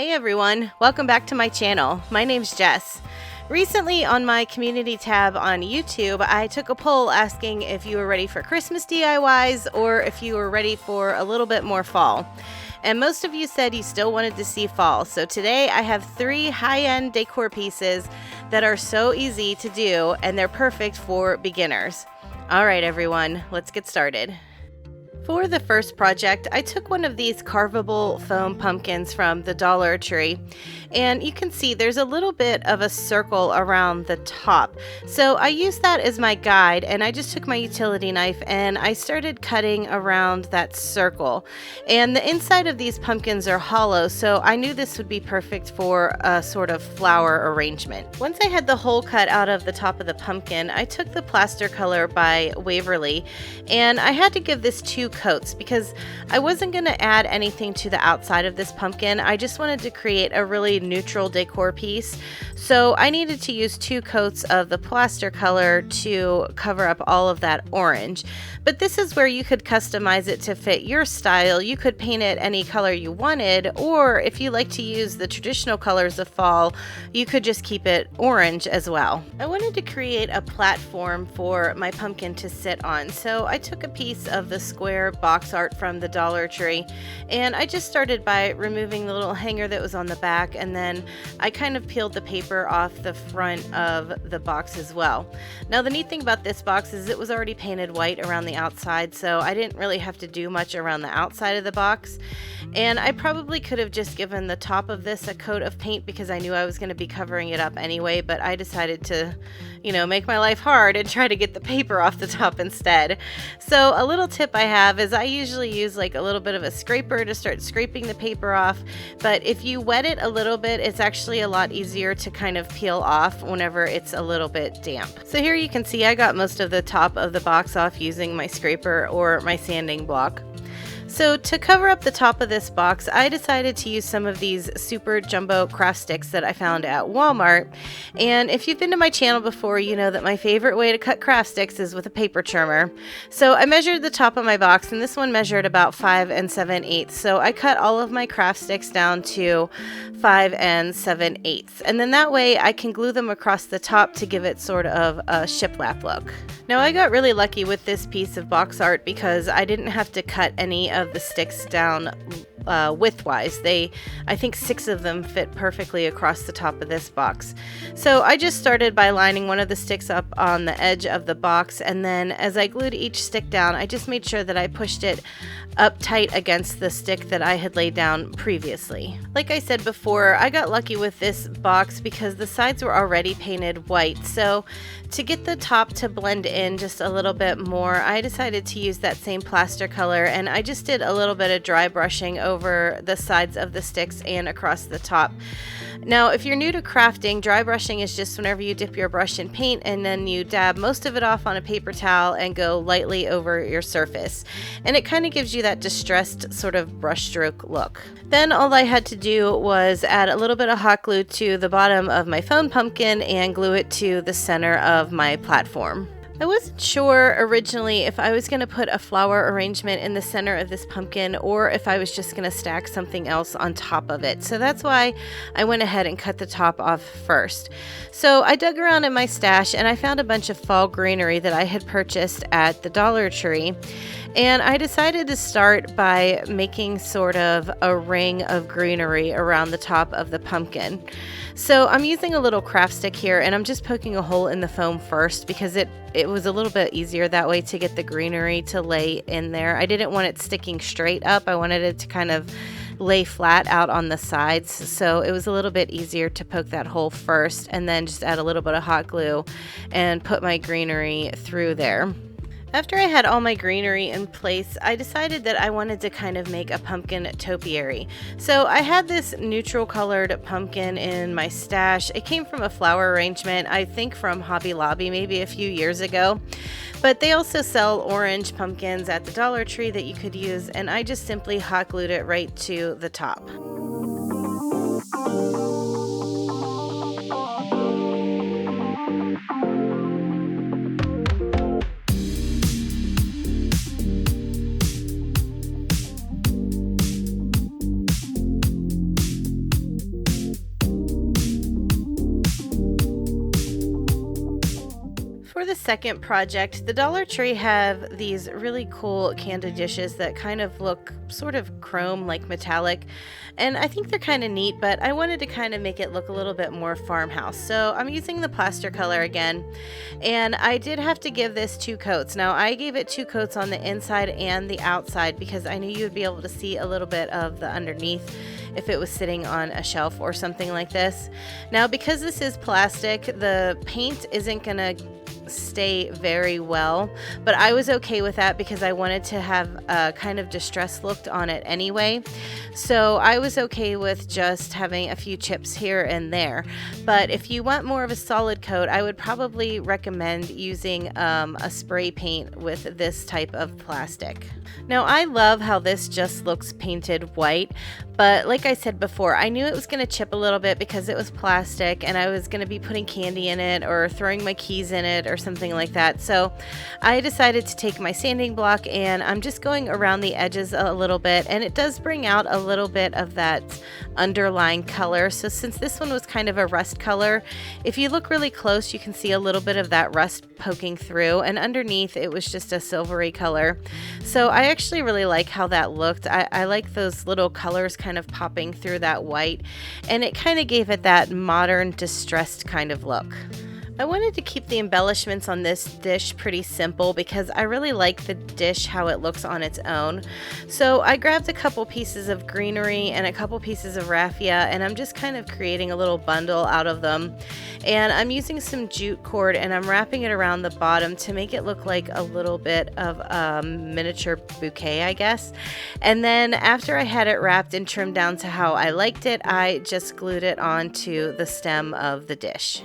Hey everyone, welcome back to my channel. My name's Jess. Recently on my community tab on YouTube, I took a poll asking if you were ready for Christmas DIYs or if you were ready for a little bit more fall. And most of you said you still wanted to see fall. So today I have 3 high-end decor pieces that are so easy to do and they're perfect for beginners. All right everyone, let's get started. For the first project, I took one of these carvable foam pumpkins from the Dollar Tree, and you can see there's a little bit of a circle around the top. So I used that as my guide, and I just took my utility knife and I started cutting around that circle. And the inside of these pumpkins are hollow, so I knew this would be perfect for a sort of flower arrangement. Once I had the hole cut out of the top of the pumpkin, I took the plaster color by Waverly, and I had to give this 2 coats because I wasn't going to add anything to the outside of this pumpkin. I just wanted to create a really neutral decor piece. So I needed to use 2 coats of the plaster color to cover up all of that orange. But this is where you could customize it to fit your style. You could paint it any color you wanted, or if you like to use the traditional colors of fall, you could just keep it orange as well. I wanted to create a platform for my pumpkin to sit on, so I took a piece of the square box art from the Dollar Tree and I just started by removing the little hanger that was on the back, and then I kind of peeled the paper off the front of the box as well. Now the neat thing about this box is it was already painted white around the outside, so I didn't really have to do much around the outside of the box, and I probably could have just given the top of this a coat of paint because I knew I was going to be covering it up anyway, but I decided to, make my life hard and try to get the paper off the top instead. So a little tip I have is I usually use like a little bit of a scraper to start scraping the paper off, but if you wet it a little bit, it's actually a lot easier to kind of peel off whenever it's a little bit damp. So here you can see I got most of the top of the box off using my scraper or my sanding block. So to cover up the top of this box, I decided to use some of these super jumbo craft sticks that I found at Walmart. And if you've been to my channel before, you know that my favorite way to cut craft sticks is with a paper trimmer. So I measured the top of my box, and this one measured about 5 7/8. So I cut all of my craft sticks down to 5 7/8. And then that way I can glue them across the top to give it sort of a shiplap look. Now I got really lucky with this piece of box art because I didn't have to cut any of the sticks down widthwise. I think 6 of them fit perfectly across the top of this box. So I just started by lining one of the sticks up on the edge of the box, and then as I glued each stick down, I just made sure that I pushed it up tight against the stick that I had laid down previously. Like I said before, I got lucky with this box because the sides were already painted white. So to get the top to blend in just a little bit more, I decided to use that same plaster color, and I just did a little bit of dry brushing over the sides of the sticks and across the top. Now, if you're new to crafting, dry brushing is just whenever you dip your brush in paint and then you dab most of it off on a paper towel and go lightly over your surface. And it kind of gives you that distressed sort of brush stroke look. Then all I had to do was add a little bit of hot glue to the bottom of my foam pumpkin and glue it to the center of my platform. I wasn't sure originally if I was going to put a flower arrangement in the center of this pumpkin or if I was just going to stack something else on top of it. So that's why I went ahead and cut the top off first. So I dug around in my stash and I found a bunch of fall greenery that I had purchased at the Dollar Tree. And I decided to start by making sort of a ring of greenery around the top of the pumpkin. So I'm using a little craft stick here and I'm just poking a hole in the foam first because it was a little bit easier that way to get the greenery to lay in there. I didn't want it sticking straight up. I wanted it to kind of lay flat out on the sides. So it was a little bit easier to poke that hole first and then just add a little bit of hot glue and put my greenery through there. After I had all my greenery in place, I decided that I wanted to kind of make a pumpkin topiary. So I had this neutral colored pumpkin in my stash. It came from a flower arrangement, I think from Hobby Lobby maybe a few years ago. But they also sell orange pumpkins at the Dollar Tree that you could use, and I just simply hot glued it right to the top. second project, the Dollar Tree have these really cool candy dishes that kind of look sort of chrome, like metallic, and I think they're kind of neat, but I wanted to kind of make it look a little bit more farmhouse. So I'm using the plaster color again, and I did have to give this 2 coats. Now I gave it 2 coats on the inside and the outside because I knew you would be able to see a little bit of the underneath if it was sitting on a shelf or something like this. Now, because this is plastic, the paint isn't gonna stay very well, but I was okay with that because I wanted to have a kind of distressed look on it anyway. So I was okay with just having a few chips here and there. But if you want more of a solid coat, I would probably recommend using a spray paint with this type of plastic. Now I love how this just looks painted white, but like I said before, I knew it was going to chip a little bit because it was plastic and I was going to be putting candy in it or throwing my keys in it or something like that. So I decided to take my sanding block and I'm just going around the edges a little bit, and it does bring out a little bit of that underlying color. So since this one was kind of a rust color, if you look really close you can see a little bit of that rust poking through, and underneath it was just a silvery color. So I actually really like how that looked. I like those little colors kind of popping through that white, and it kind of gave it that modern distressed kind of look. I wanted to keep the embellishments on this dish pretty simple because I really like the dish how it looks on its own. So I grabbed a couple pieces of greenery and a couple pieces of raffia, and I'm just kind of creating a little bundle out of them. And I'm using some jute cord and I'm wrapping it around the bottom to make it look like a little bit of a miniature bouquet, I guess. And then after I had it wrapped and trimmed down to how I liked it, I just glued it onto the stem of the dish.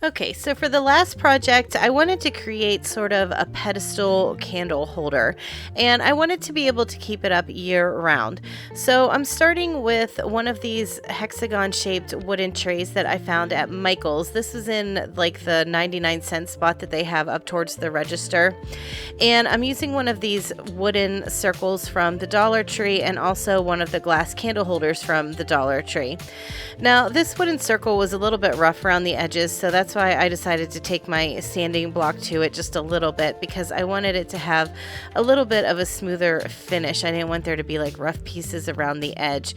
Okay, so for the last project, I wanted to create sort of a pedestal candle holder, and I wanted to be able to keep it up year round. So I'm starting with one of these hexagon shaped wooden trays that I found at Michael's. This is in like the 99-cent spot that they have up towards the register. And I'm using one of these wooden circles from the Dollar Tree and also one of the glass candle holders from the Dollar Tree. Now, this wooden circle was a little bit rough around the edges, so that's why I decided to take my sanding block to it just a little bit because I wanted it to have a little bit of a smoother finish. I didn't want there to be like rough pieces around the edge.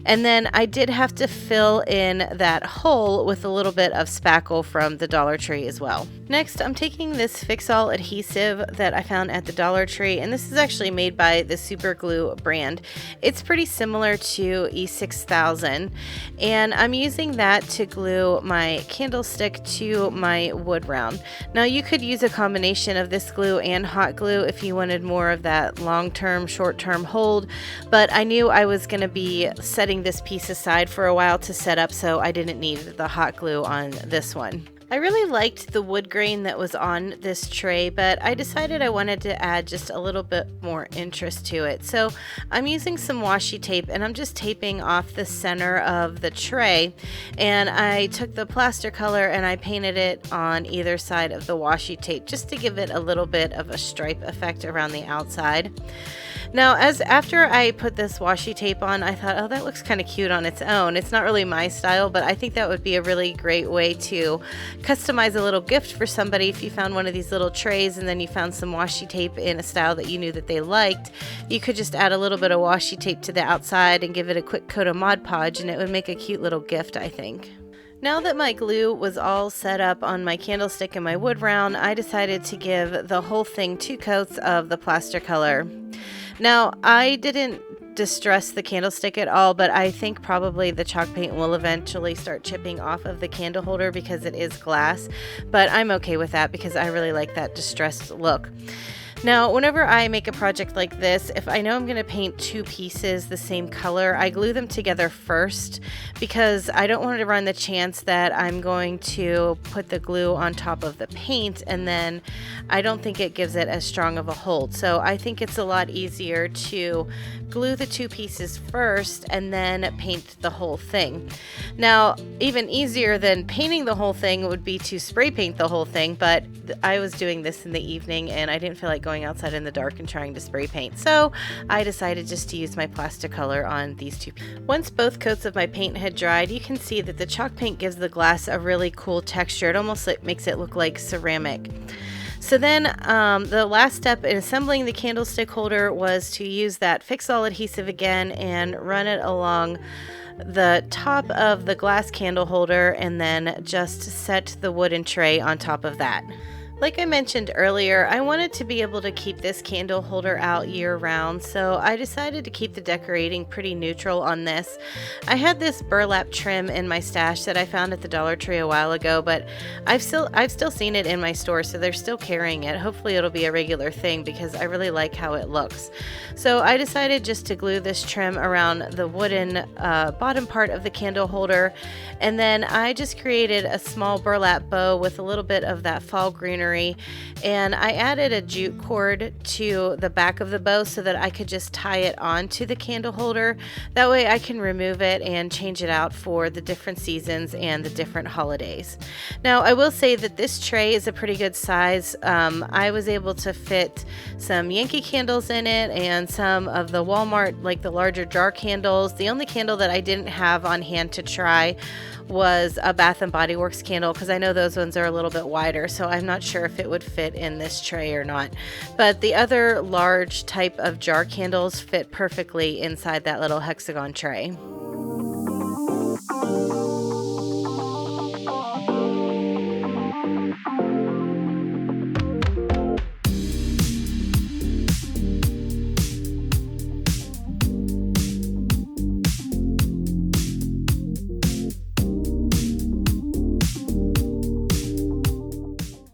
And then I did have to fill in that hole with a little bit of spackle from the Dollar Tree as well. Next, I'm taking this Fix-All adhesive that I found at the Dollar Tree, and this is actually made by the Super Glue brand. It's pretty similar to E6000, and I'm using that to glue my candlestick to my wood round. Now you could use a combination of this glue and hot glue if you wanted more of that long-term, short-term hold, but I knew I was going to be setting this piece aside for a while to set up, so I didn't need the hot glue on this one. I really liked the wood grain that was on this tray, but I decided I wanted to add just a little bit more interest to it. So I'm using some washi tape and I'm just taping off the center of the tray, and I took the plaster color and I painted it on either side of the washi tape just to give it a little bit of a stripe effect around the outside. Now, after I put this washi tape on, I thought, oh, that looks kind of cute on its own. It's not really my style, but I think that would be a really great way to customize a little gift for somebody. If you found one of these little trays and then you found some washi tape in a style that you knew that they liked, you could just add a little bit of washi tape to the outside and give it a quick coat of Mod Podge, and it would make a cute little gift, I think. Now that my glue was all set up on my candlestick and my wood round, I decided to give the whole thing 2 coats of the plaster color. Now, I didn't distress the candlestick at all, but I think probably the chalk paint will eventually start chipping off of the candle holder because it is glass, but I'm okay with that because I really like that distressed look. Now, whenever I make a project like this, if I know I'm going to paint two pieces the same color, I glue them together first because I don't want to run the chance that I'm going to put the glue on top of the paint and then I don't think it gives it as strong of a hold. So I think it's a lot easier to glue the two pieces first and then paint the whole thing. Now, even easier than painting the whole thing would be to spray paint the whole thing, but I was doing this in the evening and I didn't feel like going outside in the dark and trying to spray paint, so I decided just to use my Plasticolor on these two. Once both coats of my paint had dried, you can see that the chalk paint gives the glass a really cool texture. It almost makes it look like ceramic. So then the last step in assembling the candlestick holder was to use that Fix-All adhesive again and run it along the top of the glass candle holder and then just set the wooden tray on top of that. Like I mentioned earlier, I wanted to be able to keep this candle holder out year round, so I decided to keep the decorating pretty neutral on this. I had this burlap trim in my stash that I found at the Dollar Tree a while ago, but I've still seen it in my store, so they're still carrying it. Hopefully it'll be a regular thing because I really like how it looks. So I decided just to glue this trim around the wooden bottom part of the candle holder, and then I just created a small burlap bow with a little bit of that fall greenery, and I added a jute cord to the back of the bow so that I could just tie it onto the candle holder. That way I can remove it and change it out for the different seasons and the different holidays. Now I will say that this tray is a pretty good size. I was able to fit some Yankee candles in it and some of the Walmart, like the larger jar candles. The only candle that I didn't have on hand to try was a Bath and Body Works candle because I know those ones are a little bit wider, so I'm not sure if it would fit in this tray or not. But the other large type of jar candles fit perfectly inside that little hexagon tray.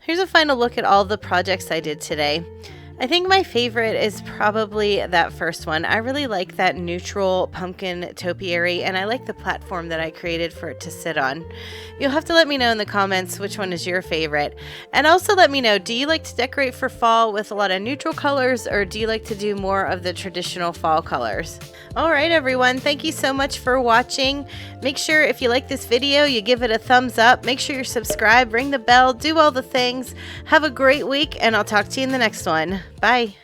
Here's a final look at all the projects I did today. I think my favorite is probably that first one. I really like that neutral pumpkin topiary, and I like the platform that I created for it to sit on. You'll have to let me know in the comments which one is your favorite. And also let me know, do you like to decorate for fall with a lot of neutral colors, or do you like to do more of the traditional fall colors? Alright everyone, thank you so much for watching. Make sure if you like this video, you give it a thumbs up. Make sure you're subscribed, ring the bell, do all the things. Have a great week, and I'll talk to you in the next one. Bye.